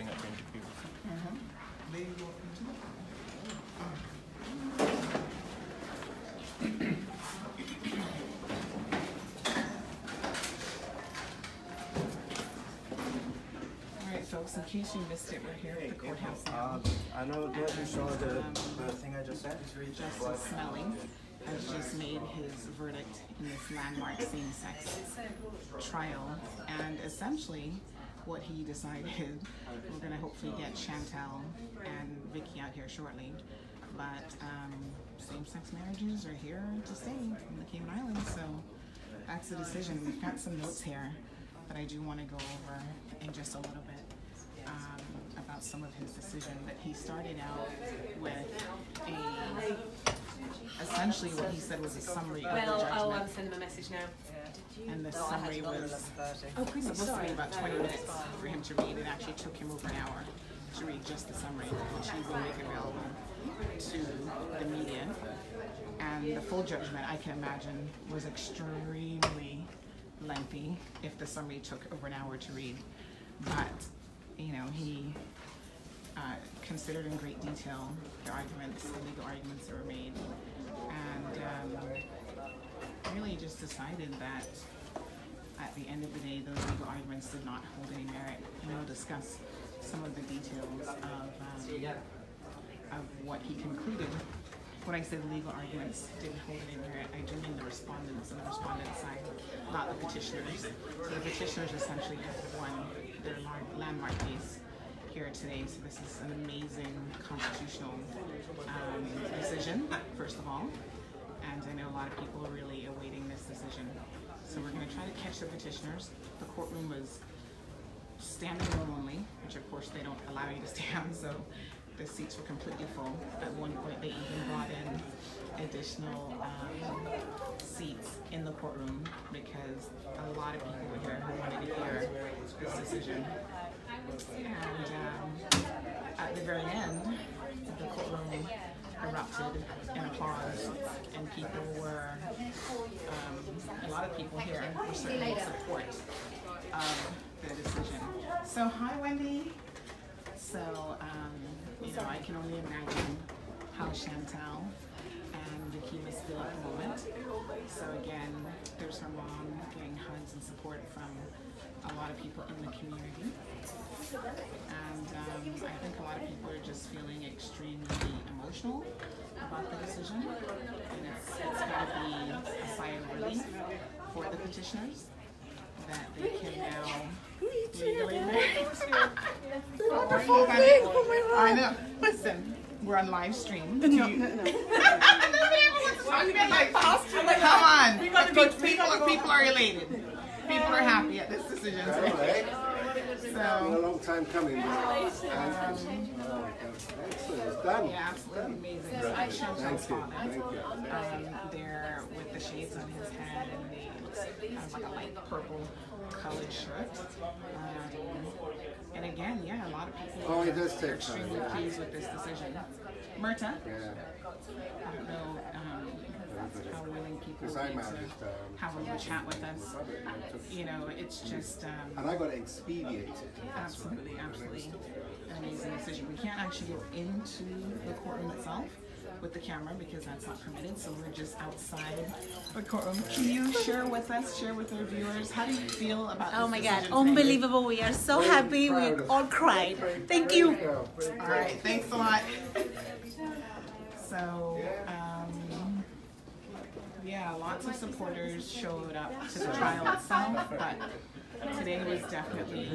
starting at 23. Lady walking to folks, in case you missed it, we're here at the courthouse now. I know that you saw the thing I just said. Justice Smellie has just made his verdict in this landmark same-sex trial, and essentially what he decided, we're going to hopefully get Chantal and Vicky out here shortly, but same-sex marriages are here to stay in the Cayman Islands, so that's the decision. We've got some notes here that I do want to go over in just a little bit. About some of his decision, but he started out with essentially what he said was a summary of the judgment. I'll send him a message now. And the summary was supposed to be about 20 minutes for him to read. It actually took him over an hour to read just the summary, which he will make available to the media. And the full judgment, I can imagine, was extremely lengthy if the summary took over an hour to read. But you know, he considered in great detail the arguments, the legal arguments that were made, and really just decided that at the end of the day, those legal arguments did not hold any merit. And we'll discuss some of the details of what he concluded. When I say the legal arguments didn't hold any merit, I do mean the respondents and the respondent side, not the petitioners. So the petitioners essentially have won their landmark case here today. So this is an amazing constitutional decision, first of all. And I know a lot of people are really awaiting this decision. So we're going to try to catch the petitioners. The courtroom was standing room only, which of course they don't allow you to stand. So the seats were completely full. At one point, they even brought in additional seats in the courtroom because a lot of people were here who wanted to hear this decision. And at the very end, the courtroom erupted in applause, and people were, a lot of people here were certainly in support of the decision. So, hi, Wendy. So, you know, I can only imagine how Chantal and Vicky must feel at the moment. So again, there's her mom getting hugs and support from a lot of people in the community. And I think a lot of people are just feeling extremely emotional about the decision. And it's got to be a sigh of relief for the petitioners that they can now legally marry. Wonderful thing! I know. Listen, we're on live stream. No. Come on. People are elated. People are happy at this decision today. It's been a long time coming. Excellent. It's done. Yeah, absolutely amazing. Thank you. There with the shades on his head and the like a light purple colored shirt. And again, yeah, a lot of people are extremely pleased with this decision. Myrta? Yeah. I don't know how willing people will be to have a little chat with us. You know, it's just... and I got expedited. Absolutely, absolutely. An amazing decision. We can't actually go into the courtroom itself with the camera because that's not permitted, so we're just outside the courtroom. Can you share with us, share with our viewers, how do you feel about this? Oh my God, unbelievable. We are so happy. We all cried. Thank you. All right, thanks a lot. So, yeah, lots of supporters showed up to the trial itself, but today was definitely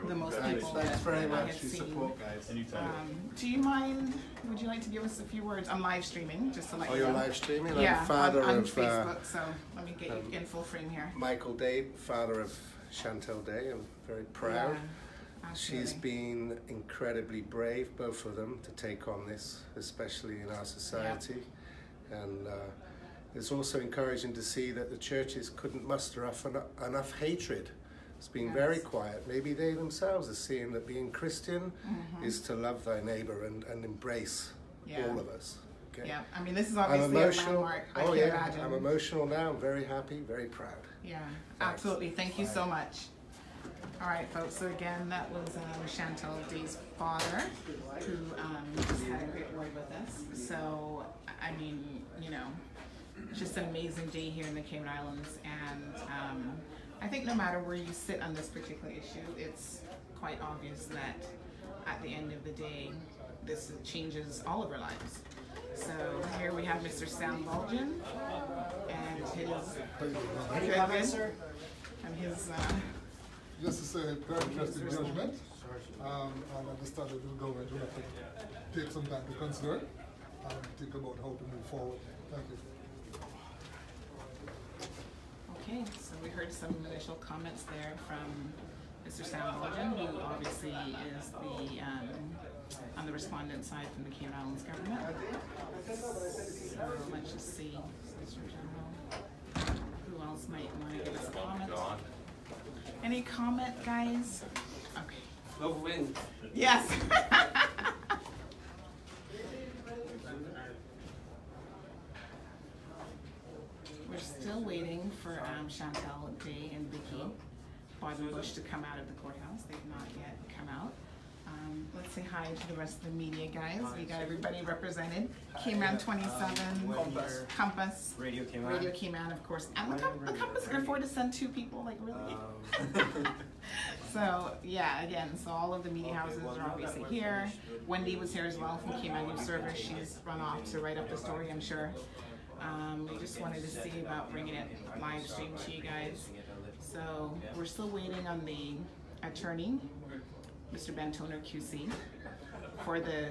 the most people Thanks very I much had for your seen. support, guys. Do you mind, would you like to give us a few words? I'm live streaming, just to let you know. Oh, you're live streaming? Yeah, I'm father on of Facebook, so let me get you in full frame here. Michael Day, father of Chantal Day. I'm very proud. Yeah, She's been incredibly brave, both of them, to take on this, especially in our society. Yeah. And it's also encouraging to see that the churches couldn't muster enough hatred. It's been very quiet. Maybe they themselves are seeing that being Christian is to love thy neighbor and embrace all of us. Okay? Yeah, I mean, this is obviously a landmark. I can imagine. I'm emotional now. I'm very happy, very proud. Yeah, absolutely. Thank you so much. All right, folks, so again, that was Chantal Day's father who just had a great word with us. So, I mean, you know, just an amazing day here in the Cayman Islands. And I think no matter where you sit on this particular issue, it's quite obvious that at the end of the day, this changes all of our lives. So here we have Mr. Sam Bulgin and his and his just to say, very interesting judgment. I understand that the government will have to take some time to consider and think about how to move forward. Thank you. Okay, so we heard some initial comments there from Mr. Sam Bulgin, who obviously is the on the respondent side from the Cayman Islands government. So let's just see, Mr. General, who else might want to give us a comment? Any comment, guys? Okay. Love wins. Yes. We're still waiting for Chantal Day and Vicky Bush to come out of the courthouse. They've not yet come out. Let's say hi to the rest of the media, guys. We got everybody represented. Cayman 27, Compass, Radio Cayman, of course. And the Compass can afford to send 2 people, like really? So yeah, again, so all of the media houses are obviously here. Wendy was here as well from Cayman News Service. She's run off to write up the story, I'm sure. We just wanted to see about bringing it live stream to you guys. So we're still waiting on the attorney, Mr. Ben Toner QC, for the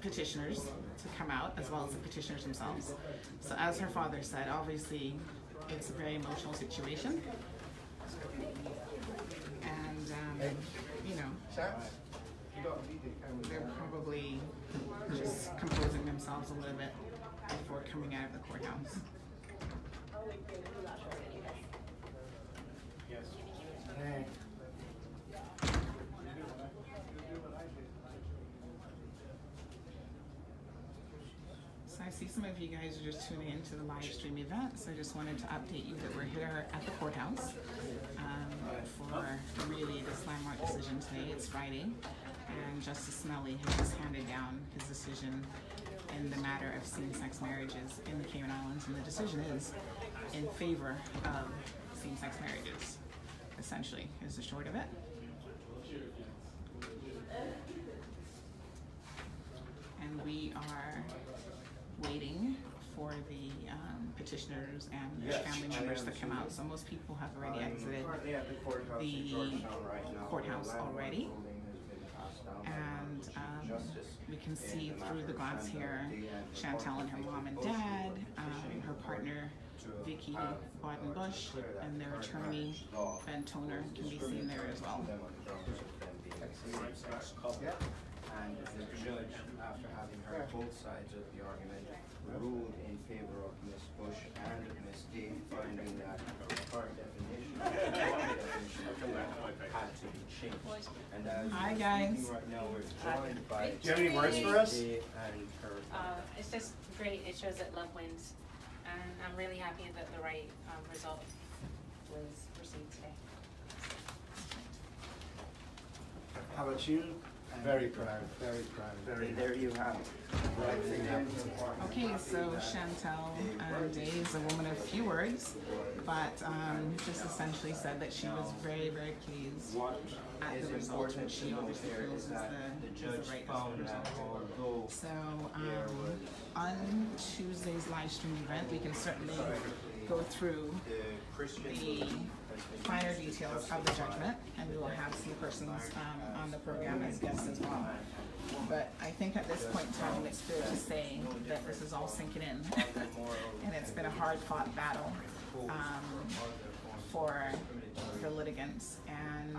petitioners to come out, as well as the petitioners themselves. So as her father said, obviously it's a very emotional situation. And, you know, they're probably just composing themselves a little bit before coming out of the courthouse. Hey. So I see some of you guys are just tuning into the live stream event, so I just wanted to update you that we're here at the courthouse for really this landmark decision today. It's Friday, and Justice Smellie has just handed down his decision in the matter of same-sex marriages in the Cayman Islands, and the decision is in favor of same-sex marriages, essentially, is the short of it. And we are waiting for the petitioners and their family members to come out. So most people have already exited the courthouse already. And we can see through the glass here Chantal and her mom and dad, her partner Vicky Bush, and their attorney Ben Toner can be seen there as well. And the judge, after having heard both sides of the argument, ruled in favor of Ms. Bush and Ms. Day, finding that her definition had to be changed. And as hi guys. Right now, we're joined by. Do you have any words for us? And her. It's just great. It shows that love wins, and I'm really happy that the right result was received today. How about you? Very proud, very proud. There you have it. Right thing happened. Okay, so Chantal Day is a woman of few words, but just essentially said that she was very, very pleased at the result, which she obviously feels is the right result. So on Tuesday's live stream event, we can certainly go through the finer details of the judgment, and we will have some persons on the program as guests as well. But I think at this point in time, it's fair to say that this is all sinking in, and it's been a hard-fought battle for the litigants. And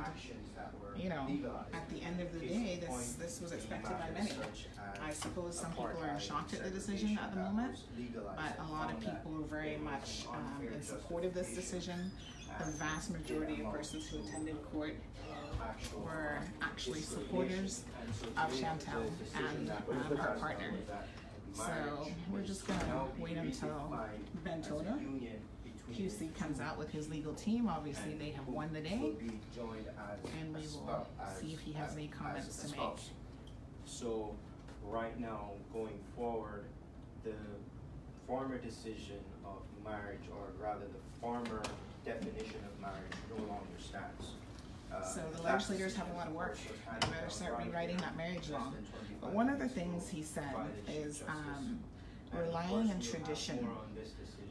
you know, at the end of the day, this was expected by many. I suppose some people are shocked at the decision at the moment, but a lot of people are very much in support of this decision. The vast majority of persons who attended court were actually supporters of Chantal and her partner. So we're just going to wait until Ben Toner QC comes out with his legal team. Obviously, they have won the day, will be joined as and we will see if he has any comments to make. So right now, going forward, the former decision of marriage, or rather the former definition of marriage, no longer stands. So the legislators have a lot of work. They better start rewriting that marriage law. But one of the things he said is relying on tradition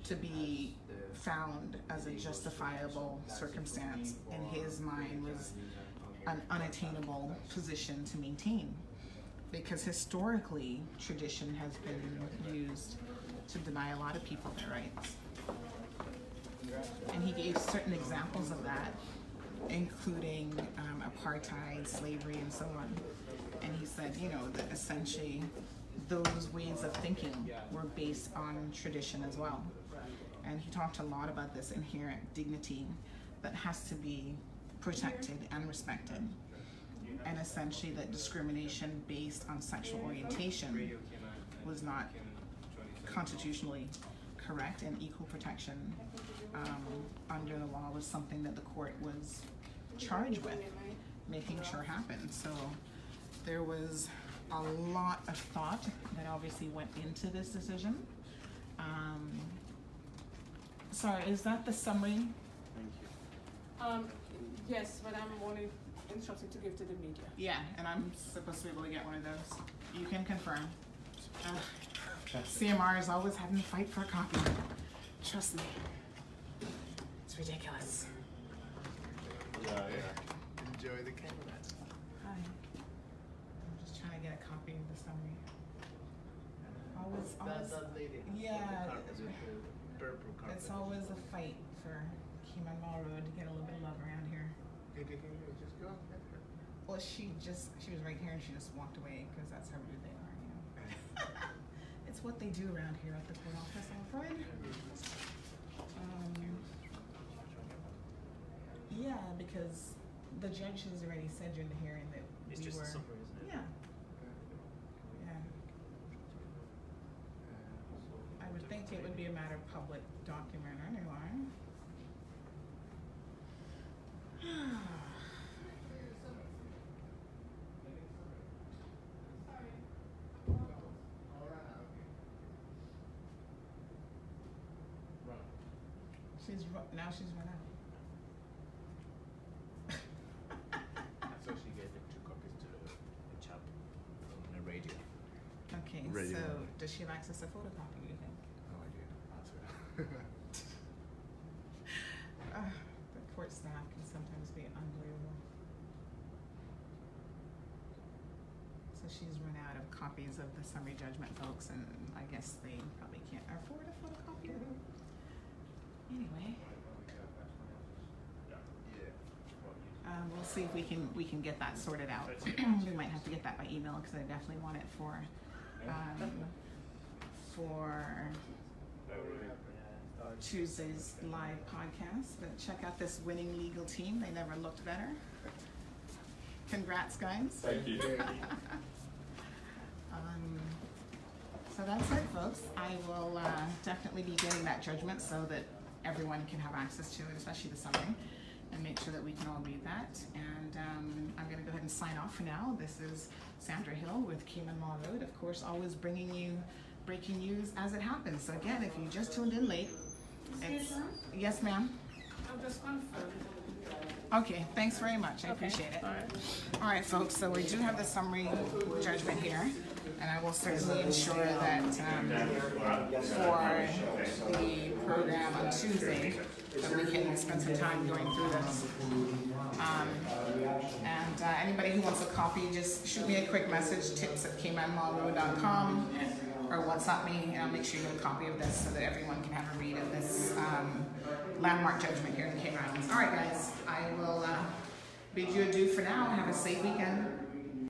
to be found as a justifiable circumstance in his mind was an unattainable position to maintain, because historically tradition has been used to deny a lot of people their rights. And he gave certain examples of that, including apartheid, slavery, and so on. And he said, you know, that essentially those ways of thinking were based on tradition as well. And he talked a lot about this inherent dignity that has to be protected and respected. And essentially that discrimination based on sexual orientation was not constitutionally correct, and equal protection under the law was something that the court was charged with making sure happened. So there was a lot of thought that obviously went into this decision. Sorry, is that the summary? Thank you. Yes, but I'm only instructed to give to the media. Yeah, and I'm supposed to be able to get one of those. You can confirm. CMR is always having to fight for a copy. Trust me. It's ridiculous. Yeah. Enjoy the Cayman. Hi. I'm just trying to get a copy of the summary. Always. That lady. Yeah. Purple carpet. It's always a fight for Cayman Mall Road to get a little bit of love around here. Just go. Well, she was right here and she just walked away because that's how rude they are, you know. It's what they do around here at the court office, I'm afraid. Yeah, because the judge has already said during the hearing that It's just a summary, isn't it? Yeah. Yeah. I would think it would be a matter of public document anyway. Now she's run out. So she gave it 2 copies to the chap on the radio. Okay, Radio. so does she have access to photocopy, do you think? No idea. The court staff can sometimes be unbelievable. So she's run out of copies of the summary judgment, folks, and I guess they probably can't afford a photocopier. Anyway. We'll see if we can get that sorted out. We might have to get that by email because I definitely want it for Tuesday's live podcast. But check out this winning legal team. They never looked better. Congrats, guys. Thank you. So that's it, folks. I will definitely be getting that judgment so that everyone can have access to it, especially the summary, and make sure that we can all read that. And I'm going to go ahead and sign off for now. This is Sandra Hill with Cayman Mall Road, of course, always bringing you breaking news as it happens. So again, if you just tuned in late, it's... Yes, ma'am? I'll just confirm. Okay, thanks very much. I appreciate it. All right, folks, so we do have the summary judgment here, and I will certainly ensure that for the program on Tuesday, that we can spend some time going through this. Anybody who wants a copy, just shoot me a quick message, tips@caymanmallroad.com, or WhatsApp me, and I'll make sure you get a copy of this so that everyone can have a read of this landmark judgment here in the Cayman Islands. All right, guys, I will bid you adieu for now. Have a safe weekend.